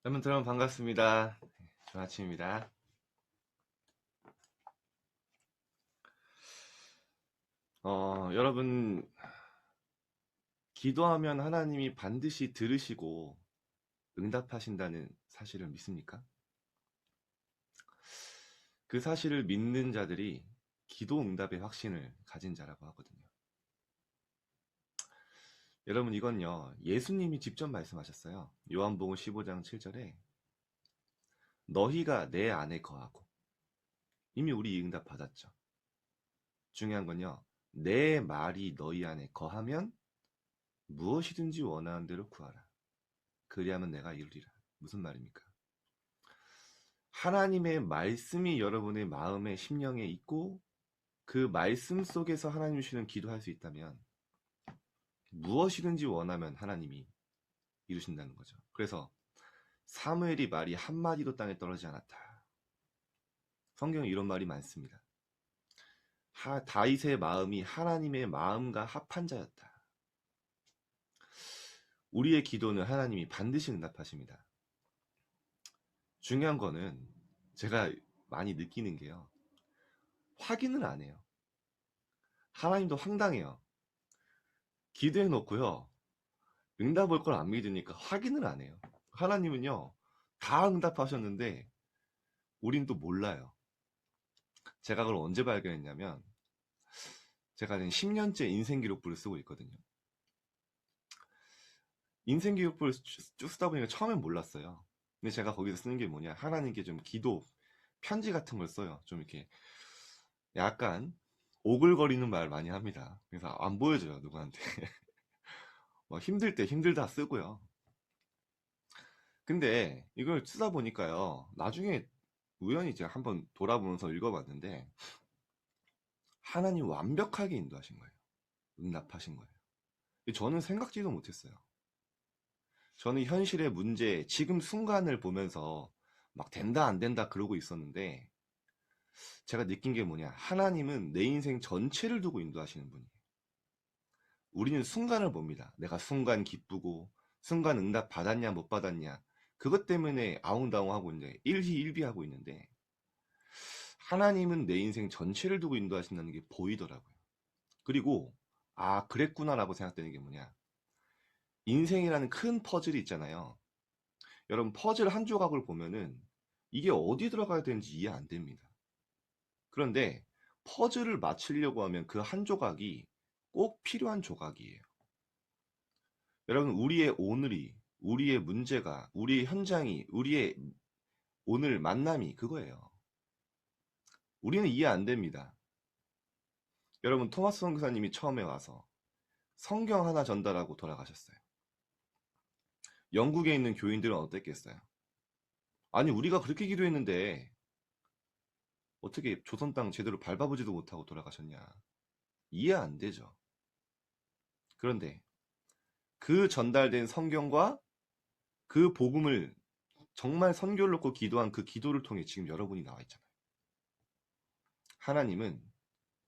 여러분 반갑습니다. 좋은 아침입니다. 여러분 기도하면 하나님이 반드시 들으시고 응답하신다는 사실을 믿습니까? 그 사실을 믿는 자들이 기도 응답의 확신을 가진 자라고 하거든요. 여러분 이건요 예수님이 직접 말씀하셨어요. 요한복음 15장 7절에 너희가 내 안에 거하고 이미 우리 이 응답 받았죠. 중요한 건요 내 말이 너희 안에 거하면 무엇이든지 원하는 대로 구하라. 그리하면 내가 이루리라. 무슨 말입니까? 하나님의 말씀이 여러분의 마음에 심령에 있고 그 말씀 속에서 하나님 주시는 기도할 수 있다면 무엇이든지 원하면 하나님이 이루신다는 거죠. 그래서 사무엘이 말이 한마디도 땅에 떨어지지 않았다. 성경에 이런 말이 많습니다. 다윗의 마음이 하나님의 마음과 합한 자였다. 우리의 기도는 하나님이 반드시 응답하십니다. 중요한 거는 제가 많이 느끼는 게요. 확인을 안 해요. 하나님도 황당해요. 기도해 놓고요. 응답 올 걸 안 믿으니까 확인을 안 해요. 하나님은요. 다 응답하셨는데 우린 또 몰라요. 제가 그걸 언제 발견했냐면 제가 지금 10년째 인생기록부를 쓰고 있거든요. 인생기록부를 쭉 쓰다 보니까 처음엔 몰랐어요. 근데 제가 거기서 쓰는 게 뭐냐, 하나님께 좀 기도 편지 같은 걸 써요. 좀 이렇게 약간 오글거리는 말 많이 합니다. 그래서 안 보여줘요 누구한테. 뭐 힘들 때 힘들다 쓰고요. 근데 이걸 쓰다 보니까요 나중에 우연히 제가 한번 돌아보면서 읽어봤는데 하나님 완벽하게 인도하신 거예요. 응답하신 거예요. 저는 생각지도 못했어요. 저는 현실의 문제, 지금 순간을 보면서 막 된다 안 된다 그러고 있었는데 제가 느낀 게 뭐냐, 하나님은 내 인생 전체를 두고 인도하시는 분이에요. 우리는 순간을 봅니다. 내가 순간 기쁘고 순간 응답 받았냐 못 받았냐 그것 때문에 아웅다웅하고 있는데 일희일비하고 있는데 하나님은 내 인생 전체를 두고 인도하신다는 게 보이더라고요. 그리고 아 그랬구나라고 생각되는 게 뭐냐, 인생이라는 큰 퍼즐이 있잖아요. 여러분 퍼즐 한 조각을 보면은 이게 어디 들어가야 되는지 이해 안 됩니다. 그런데 퍼즐을 맞추려고 하면 그 한 조각이 꼭 필요한 조각이에요. 여러분 우리의 오늘이, 우리의 문제가, 우리의 현장이, 우리의 오늘 만남이 그거예요. 우리는 이해 안 됩니다. 여러분 토마스 선교사님이 처음에 와서 성경 하나 전달하고 돌아가셨어요. 영국에 있는 교인들은 어땠겠어요? 아니 우리가 그렇게 기도했는데 어떻게 조선 땅 제대로 밟아보지도 못하고 돌아가셨냐. 이해 안 되죠. 그런데 그 전달된 성경과 그 복음을 정말 선교를 놓고 기도한 그 기도를 통해 지금 여러분이 나와 있잖아요. 하나님은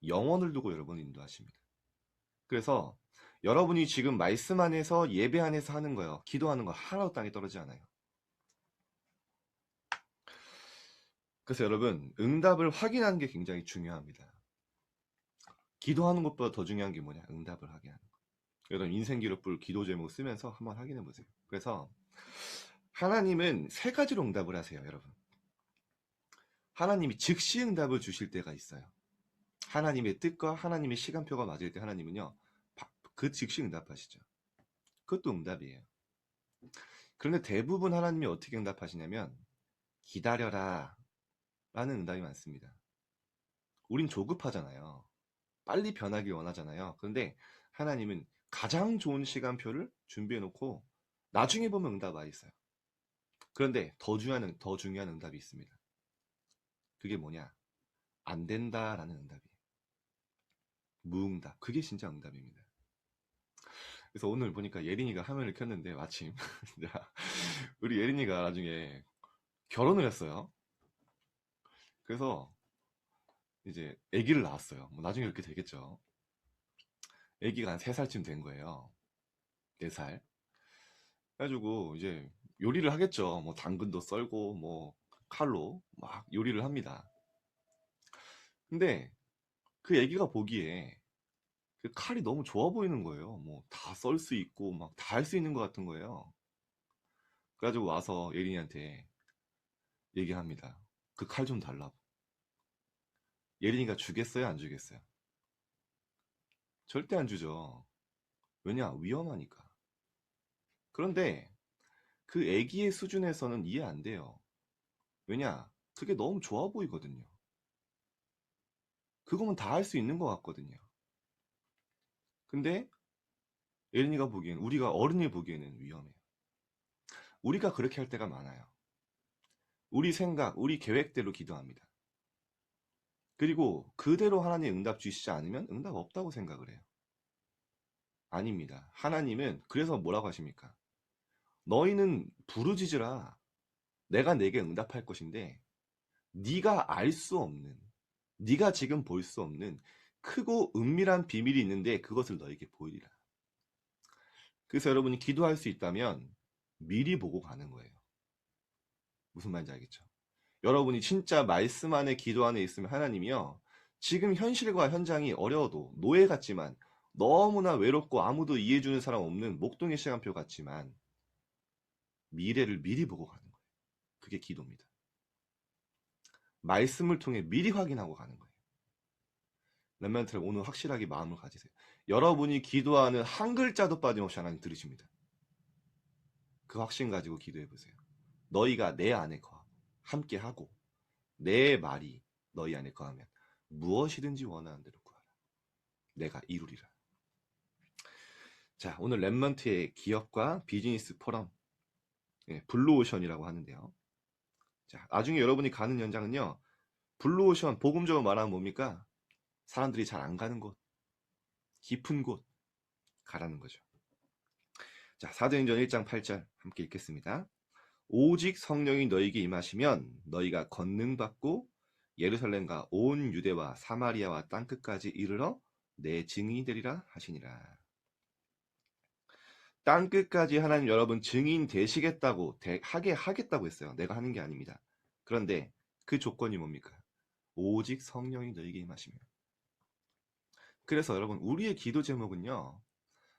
영원을 두고 여러분을 인도하십니다. 그래서 여러분이 지금 말씀 안에서 예배 안에서 하는 거요, 기도하는 거 하나도 땅에 떨어지지 않아요. 그래서 여러분 응답을 확인하는 게 굉장히 중요합니다. 기도하는 것보다 더 중요한 게 뭐냐, 응답을 하게 하는 거. 여러분 인생기록부 기도 제목 쓰면서 한번 확인해 보세요. 그래서 하나님은 세 가지로 응답을 하세요. 여러분 하나님이 즉시 응답을 주실 때가 있어요. 하나님의 뜻과 하나님의 시간표가 맞을 때 하나님은요 그 즉시 응답하시죠. 그것도 응답이에요. 그런데 대부분 하나님이 어떻게 응답하시냐면 기다려라 라는 응답이 많습니다. 우린 조급하잖아요. 빨리 변하길 원하잖아요. 그런데 하나님은 가장 좋은 시간표를 준비해 놓고 나중에 보면 응답 와 있어요. 그런데 더 중요한 응답이 있습니다. 그게 뭐냐, 안 된다라는 응답이에요. 무응답. 그게 진짜 응답입니다. 그래서 오늘 보니까 예린이가 화면을 켰는데 마침 우리 예린이가 나중에 결혼을 했어요. 그래서 이제 아기를 낳았어요. 뭐 나중에 이렇게 되겠죠. 아기가 한 3살쯤 된 거예요. 4살. 그래가지고 이제 요리를 하겠죠. 뭐 당근도 썰고 뭐 칼로 막 요리를 합니다. 근데 그 애기가 보기에 그 칼이 너무 좋아 보이는 거예요. 뭐 다 썰 수 있고 막 다 할 수 있는 것 같은 거예요. 그래가지고 와서 예린이한테 얘기합니다. 그 칼 좀 달라고. 예린이가 주겠어요, 안 주겠어요? 절대 안 주죠. 왜냐? 위험하니까. 그런데 그 애기의 수준에서는 이해 안 돼요. 왜냐? 그게 너무 좋아 보이거든요. 그거면 다 할 수 있는 것 같거든요. 근데 예린이가 보기엔, 우리가 어른이 보기에는 위험해요. 우리가 그렇게 할 때가 많아요. 우리 생각, 우리 계획대로 기도합니다. 그리고 그대로 하나님 응답 주시지 않으면 응답 없다고 생각을 해요. 아닙니다. 하나님은 그래서 뭐라고 하십니까? 너희는 부르짖으라. 내가 내게 응답할 것인데 네가 알 수 없는, 네가 지금 볼 수 없는 크고 은밀한 비밀이 있는데 그것을 너에게 보이리라. 그래서 여러분이 기도할 수 있다면 미리 보고 가는 거예요. 무슨 말인지 알겠죠? 여러분이 진짜 말씀 안에 기도 안에 있으면 하나님이요, 지금 현실과 현장이 어려워도 노예 같지만, 너무나 외롭고 아무도 이해해주는 사람 없는 목동의 시간표 같지만 미래를 미리 보고 가는 거예요. 그게 기도입니다. 말씀을 통해 미리 확인하고 가는 거예요. 렘넌트를 오늘 확실하게 마음을 가지세요. 여러분이 기도하는 한 글자도 빠짐없이 하나님 들으십니다. 그 확신 가지고 기도해 보세요. 너희가 내 안에 거하고 함께하고 내 말이 너희 안에 거하면 무엇이든지 원하는 대로 구하라. 내가 이루리라. 자, 오늘 렘넌트의 기업과 비즈니스 포럼, 블루오션이라고 하는데요. 자, 나중에 여러분이 가는 연장은요, 블루오션, 복음적으로 말하면 뭡니까? 사람들이 잘 안 가는 곳, 깊은 곳 가라는 거죠. 자, 사도행전 1장 8절 함께 읽겠습니다. 오직 성령이 너희에게 임하시면 너희가 권능받고 예루살렘과 온 유대와 사마리아와 땅끝까지 이르러 내 증인이 되리라 하시니라. 땅끝까지 하나님 여러분 증인 되시겠다고 하겠다고 했어요. 내가 하는 게 아닙니다. 그런데 그 조건이 뭡니까? 오직 성령이 너희에게 임하시면. 그래서 여러분 우리의 기도 제목은요,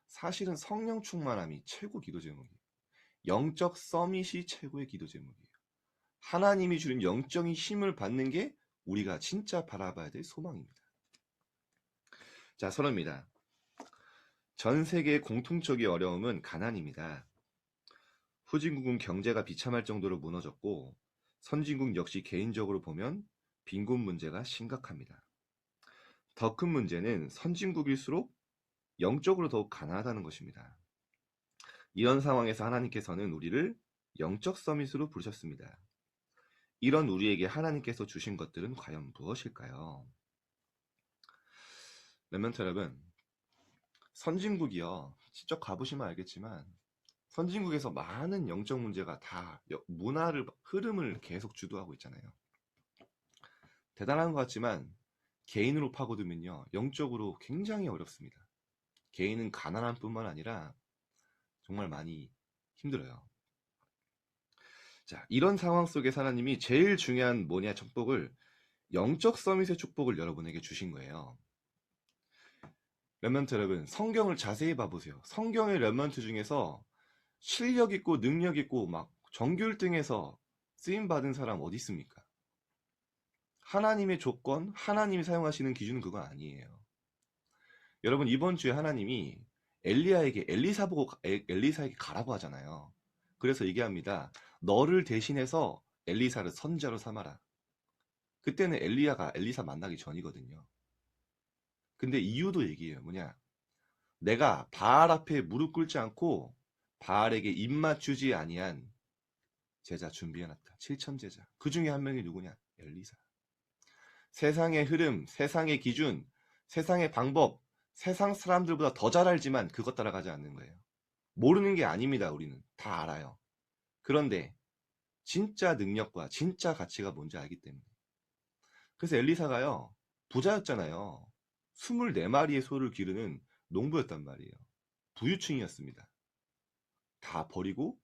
사실은 성령 충만함이 최고 기도 제목이에요. 영적 서밋이 최고의 기도 제목이에요. 하나님이 주는 영적인 힘을 받는 게 우리가 진짜 바라봐야 될 소망입니다. 자, 선언입니다. 전 세계의 공통적인 어려움은 가난입니다. 후진국은 경제가 비참할 정도로 무너졌고 선진국 역시 개인적으로 보면 빈곤 문제가 심각합니다. 더 큰 문제는 선진국일수록 영적으로 더욱 가난하다는 것입니다. 이런 상황에서 하나님께서는 우리를 영적 서밋으로 부르셨습니다. 이런 우리에게 하나님께서 주신 것들은 과연 무엇일까요? 렘넌트 여러분, 선진국이요, 직접 가보시면 알겠지만 선진국에서 많은 영적 문제가 다 문화를, 흐름을 계속 주도하고 있잖아요. 대단한 것 같지만 개인으로 파고들면요, 영적으로 굉장히 어렵습니다. 개인은 가난한 뿐만 아니라 정말 많이 힘들어요. 자, 이런 상황 속에 하나님이 제일 중요한 뭐냐, 축복을, 영적 서밋의 축복을 여러분에게 주신 거예요. 렘넌트 여러분, 성경을 자세히 봐보세요. 성경의 렘넌트 중에서 실력 있고 능력 있고 막 전교 1등에서 쓰임 받은 사람 어디 있습니까? 하나님의 조건, 하나님이 사용하시는 기준은 그거 아니에요. 여러분, 이번 주에 하나님이 엘리야에게 엘리사에게 가라고 하잖아요. 그래서 얘기합니다. 너를 대신해서 엘리사를 선지자로 삼아라. 그때는 엘리사 만나기 전이거든요. 근데 이유도 얘기해요. 뭐냐? 내가 바알 앞에 무릎 꿇지 않고 바알에게 입 맞추지 아니한 제자 준비해놨다. 7천 제자. 그 중에 한 명이 누구냐? 엘리사. 세상의 흐름, 세상의 기준, 세상의 방법, 세상 사람들보다 더 잘 알지만 그것 따라가지 않는 거예요. 모르는 게 아닙니다. 우리는 다 알아요. 그런데 진짜 능력과 진짜 가치가 뭔지 알기 때문에. 그래서 엘리사가요, 부자였잖아요. 24마리의 소를 기르는 농부였단 말이에요. 부유층이었습니다. 다 버리고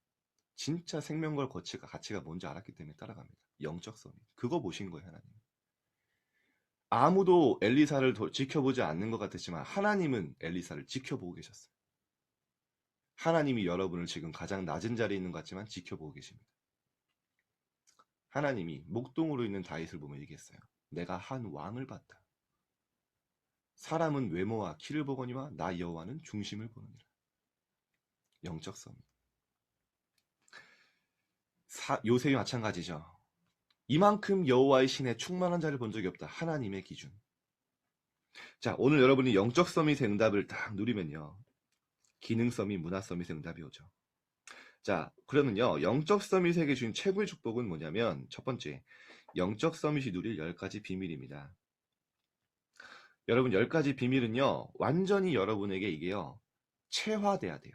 진짜 생명과 가치가 뭔지 알았기 때문에 따라갑니다. 영적 서밋. 그거 보신 거예요, 하나님. 아무도 엘리사를 지켜보지 않는 것 같았지만 하나님은 엘리사를 지켜보고 계셨어요. 하나님이 여러분을 지금 가장 낮은 자리에 있는 것 같지만 지켜보고 계십니다. 하나님이 목동으로 있는 다윗을 보며 얘기했어요. 내가 한 왕을 봤다. 사람은 외모와 키를 보거니와 나 여호와는 중심을 보느니라. 영적 서밋. 요셉이 마찬가지죠. 이만큼 여호와의 신에 충만한 자를 본 적이 없다. 하나님의 기준. 자, 오늘 여러분이 영적 서밋의 응답을 딱 누리면요. 기능 서밋, 문화 서밋의 응답이 오죠. 자, 그러면요. 영적 서밋에게 주신 최고의 축복은 뭐냐면 첫 번째, 영적 서밋이 누릴 10가지 비밀입니다. 여러분 10가지 비밀은요. 완전히 여러분에게 이게요. 체화돼야 돼요.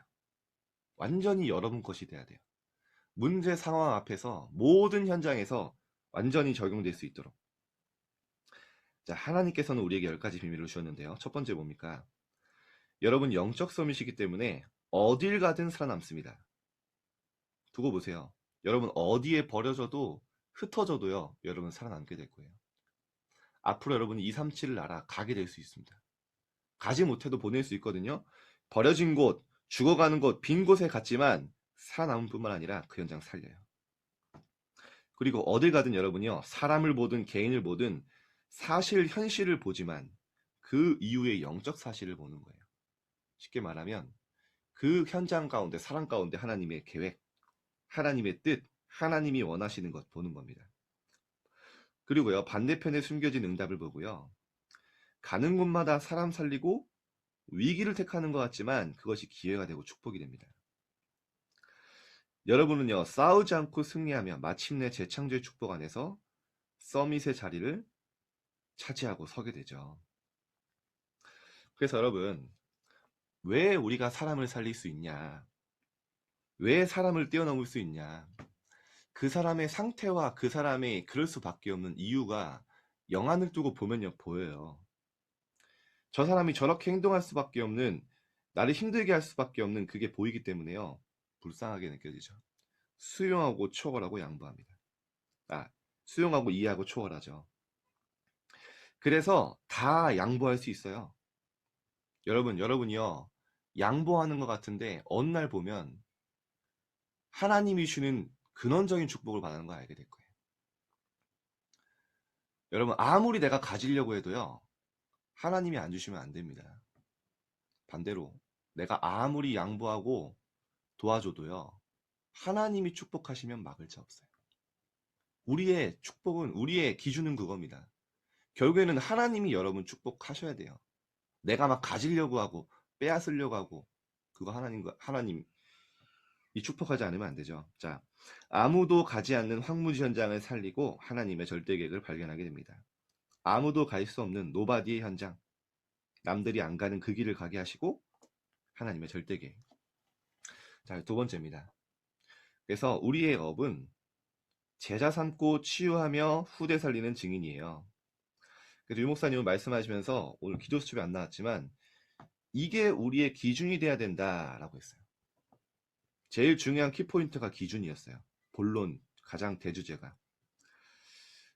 완전히 여러분 것이 돼야 돼요. 문제 상황 앞에서 모든 현장에서 완전히 적용될 수 있도록. 자, 하나님께서는 우리에게 10가지 비밀을 주셨는데요. 첫 번째 뭡니까? 여러분 영적 서밋이기 때문에 어딜 가든 살아남습니다. 두고 보세요. 여러분 어디에 버려져도 흩어져도요. 여러분 살아남게 될 거예요. 앞으로 여러분이 237을 알아 가게 될 수 있습니다. 가지 못해도 보낼 수 있거든요. 버려진 곳, 죽어가는 곳, 빈 곳에 갔지만 살아남을 뿐만 아니라 그 현장 살려요. 그리고 어딜 가든 여러분이요. 사람을 보든 개인을 보든 사실 현실을 보지만 그 이후의 영적 사실을 보는 거예요. 쉽게 말하면 그 현장 가운데 사람 가운데 하나님의 계획, 하나님의 뜻, 하나님이 원하시는 것 보는 겁니다. 그리고요. 반대편에 숨겨진 응답을 보고요. 가는 곳마다 사람 살리고 위기를 택하는 것 같지만 그것이 기회가 되고 축복이 됩니다. 여러분은요. 싸우지 않고 승리하며 마침내 재창조의 축복 안에서 서밋의 자리를 차지하고 서게 되죠. 그래서 여러분 왜 우리가 사람을 살릴 수 있냐? 왜 사람을 뛰어넘을 수 있냐? 그 사람의 상태와 그 사람이 그럴 수밖에 없는 이유가 영안을 두고 보면요 보여요. 저 사람이 저렇게 행동할 수밖에 없는, 나를 힘들게 할 수밖에 없는 그게 보이기 때문에요. 불쌍하게 느껴지죠. 수용하고 초월하고 양보합니다. 수용하고 이해하고 초월하죠. 그래서 다 양보할 수 있어요. 여러분이요. 양보하는 것 같은데 어느 날 보면 하나님이 주는 근원적인 축복을 받는 거 알게 될 거예요. 여러분 아무리 내가 가지려고 해도요. 하나님이 안 주시면 안 됩니다. 반대로 내가 아무리 양보하고 도와줘도요. 하나님이 축복하시면 막을 자 없어요. 우리의 축복은, 우리의 기준은 그겁니다. 결국에는 하나님이 여러분 축복하셔야 돼요. 내가 막 가지려고 하고 빼앗으려고 하고 그거 하나님이 축복하지 않으면 안 되죠. 자, 아무도 가지 않는 황무지 현장을 살리고 하나님의 절대 계획을 발견하게 됩니다. 아무도 갈 수 없는 노바디의 현장, 남들이 안 가는 그 길을 가게 하시고 하나님의 절대 계획. 자, 두 번째입니다. 그래서 우리의 업은 제자 삼고 치유하며 후대 살리는 증인이에요. 그래서 유 목사님은 말씀하시면서 오늘 기도 수첩에 안 나왔지만 이게 우리의 기준이 돼야 된다라고 했어요. 제일 중요한 키포인트가 기준이었어요. 본론, 가장 대주제가.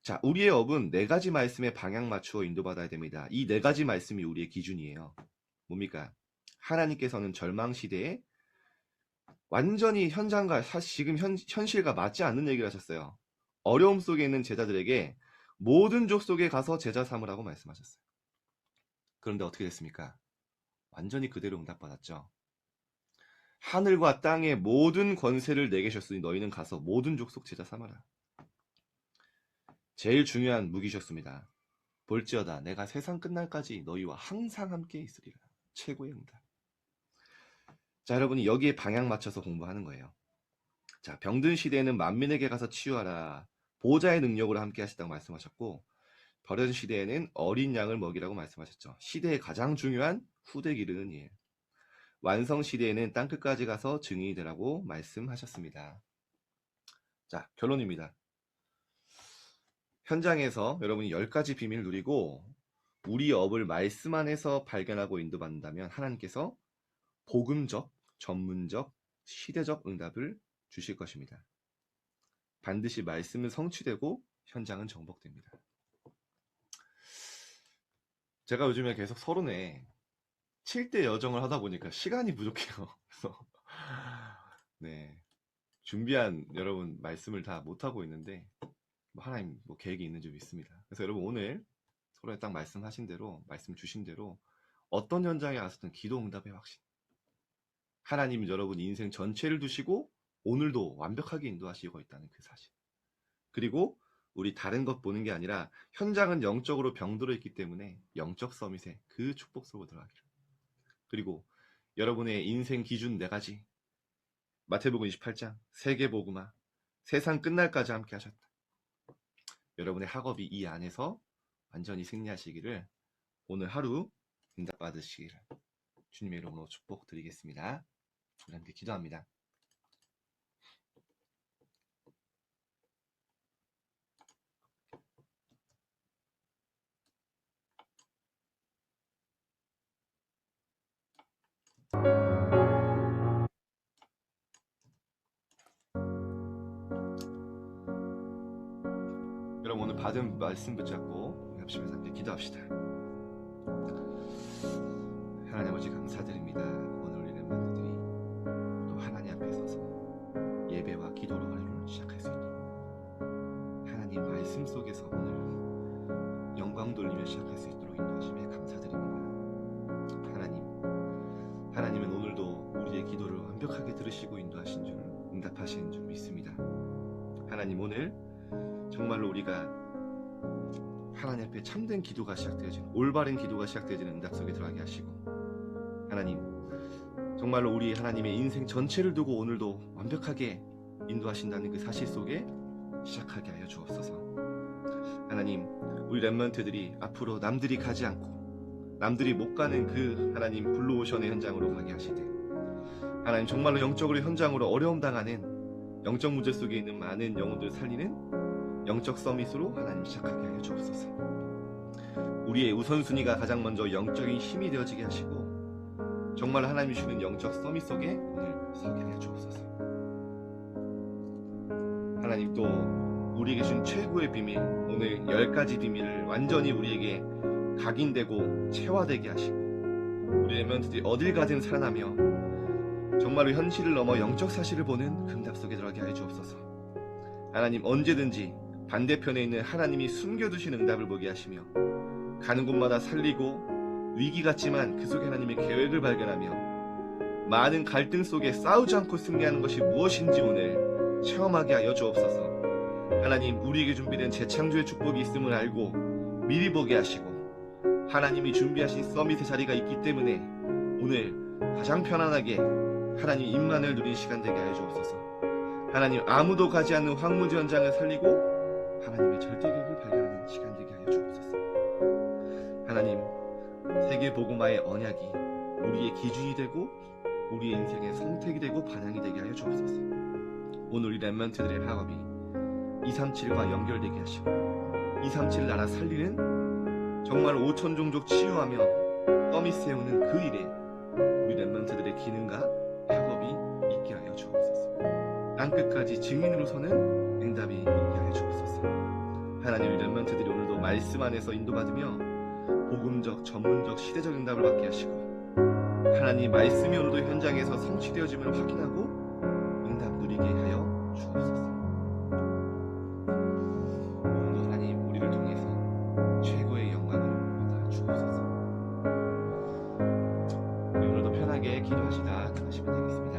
자, 우리의 업은 4가지 말씀에 방향 맞추어 인도받아야 됩니다. 이 4가지 말씀이 우리의 기준이에요. 뭡니까? 하나님께서는 절망시대에 완전히 현장과 지금 현실과 맞지 않는 얘기를 하셨어요. 어려움 속에 있는 제자들에게 모든 족속에 가서 제자 삼으라고 말씀하셨어요. 그런데 어떻게 됐습니까? 완전히 그대로 응답받았죠. 하늘과 땅의 모든 권세를 내게 주셨으니 너희는 가서 모든 족속 제자 삼아라. 제일 중요한 무기셨습니다. 볼지어다 내가 세상 끝날까지 너희와 항상 함께 있으리라. 최고의 응답. 자, 여러분이 여기에 방향 맞춰서 공부하는 거예요. 자, 병든 시대에는 만민에게 가서 치유하라. 보호자의 능력으로 함께 하시다고 말씀하셨고, 버려진 시대에는 어린 양을 먹이라고 말씀하셨죠. 시대의 가장 중요한 후대 기르는 일. 완성 시대에는 땅끝까지 가서 증인이 되라고 말씀하셨습니다. 자, 결론입니다. 현장에서 여러분이 10가지 비밀을 누리고 우리 업을 말씀 안에서 발견하고 인도받는다면 하나님께서 복음적, 전문적, 시대적 응답을 주실 것입니다. 반드시 말씀은 성취되고 현장은 정복됩니다. 제가 요즘에 계속 서론에 7대 여정을 하다 보니까 시간이 부족해요. 그래서 네, 준비한 여러분 말씀을 다 못하고 있는데 하나님 계획이 있는 줄 믿습니다. 그래서 여러분 오늘 서론에 딱 말씀하신 대로, 말씀 주신 대로 어떤 현장에 가서든 기도 응답의 확신, 하나님은 여러분 인생 전체를 두시고 오늘도 완벽하게 인도하시고 있다는 그 사실, 그리고 우리 다른 것 보는 게 아니라 현장은 영적으로 병들어 있기 때문에 영적 서밋에 그 축복 속으로 들어가기를, 그리고 여러분의 인생 기준 4가지, 마태복음 28장 세계복음화, 세상 끝날까지 함께 하셨다. 여러분의 학업이 이 안에서 완전히 승리하시기를 오늘 하루 응답 받으시기를 주님의 이름으로 축복 드리겠습니다. 우리 함께 기도합니다. 여러분 오늘 받은 말씀 붙잡고 합심해서 함께 기도합시다. 하나님 아버지 감사드립니다. 오늘 우리 렘넌트들이 또 하나님 앞에 서서 예배와 기도로 하루를 시작할 수 있도록 하나님 말씀 속에서 오늘 영광 돌리며 시작할 수 있도록 인도하심에 감사드립니다. 하나님은 오늘도 우리의 기도를 완벽하게 들으시고 인도하신 줄, 응답하시는 줄 믿습니다. 하나님 오늘 정말로 우리가 하나님 앞에 참된 기도가 시작되어지는, 올바른 기도가 시작되어지는 응답 속에 들어가게 하시고, 하나님 정말로 우리 하나님의 인생 전체를 두고 오늘도 완벽하게 인도하신다는 그 사실 속에 시작하게 하여 주옵소서. 하나님 우리 렘넌트들이 앞으로 남들이 가지 않고 남들이 못 가는 그 하나님 블루오션의 현장으로 가게 하시되, 하나님 정말로 영적으로 현장으로 어려움 당하는 영적 문제 속에 있는 많은 영혼들을 살리는 영적 서밋으로 하나님 시작하게 하여 주옵소서. 우리의 우선순위가 가장 먼저 영적인 힘이 되어지게 하시고 정말 하나님이 주는 영적 서밋 속에 오늘 서게 하여 주옵소서. 하나님 또 우리에게 준 최고의 비밀, 오늘 10가지 비밀을 완전히 우리에게 각인되고 체화되게 하시고 우리 렘넌트들이 어딜 가든 살아나며 정말로 현실을 넘어 영적 사실을 보는 응답 속에 들어가게 하여 주옵소서. 하나님 언제든지 반대편에 있는 하나님이 숨겨두신 응답을 보게 하시며 가는 곳마다 살리고 위기 같지만 그 속에 하나님의 계획을 발견하며 많은 갈등 속에 싸우지 않고 승리하는 것이 무엇인지 오늘 체험하게 하여 주옵소서. 하나님 우리에게 준비된 재창조의 축복이 있음을 알고 미리 보게 하시고 하나님이 준비하신 서밋의 자리가 있기 때문에 오늘 가장 편안하게 하나님 임만을 누린 시간 되게 하여 주옵소서. 하나님 아무도 가지 않는 황무지 현장을 살리고 하나님의 절대 계획을 발견하는 시간 되게 하여 주옵소서. 하나님 세계 복음화의 언약이 우리의 기준이 되고 우리의 인생의 선택이 되고 반향이 되게 하여 주옵소서. 오늘 우리 렘넌트들의 학업이 237과 연결되게 하시고 237 나라 살리는 정말 5천 종족 치유하며 서밋 세우는 그 일에 우리 렘넌트들의 기능과 학업이 있게 하여 주옵소서. 땅끝까지 증인으로 서는 응답이 있게 하여 주옵소서. 하나님 우리 렘넌트들이 오늘도 말씀 안에서 인도받으며 복음적, 전문적, 시대적 응답을 받게 하시고 하나님 말씀이 오늘도 현장에서 성취되어짐을 확인하고 응답 누리게 하여 주옵소서. 오늘도 하나님 우리를 통해서 최고의 영광을 받아 주옵소서. 우리 오늘도 편하게 기도하시다 나가시면 되겠습니다.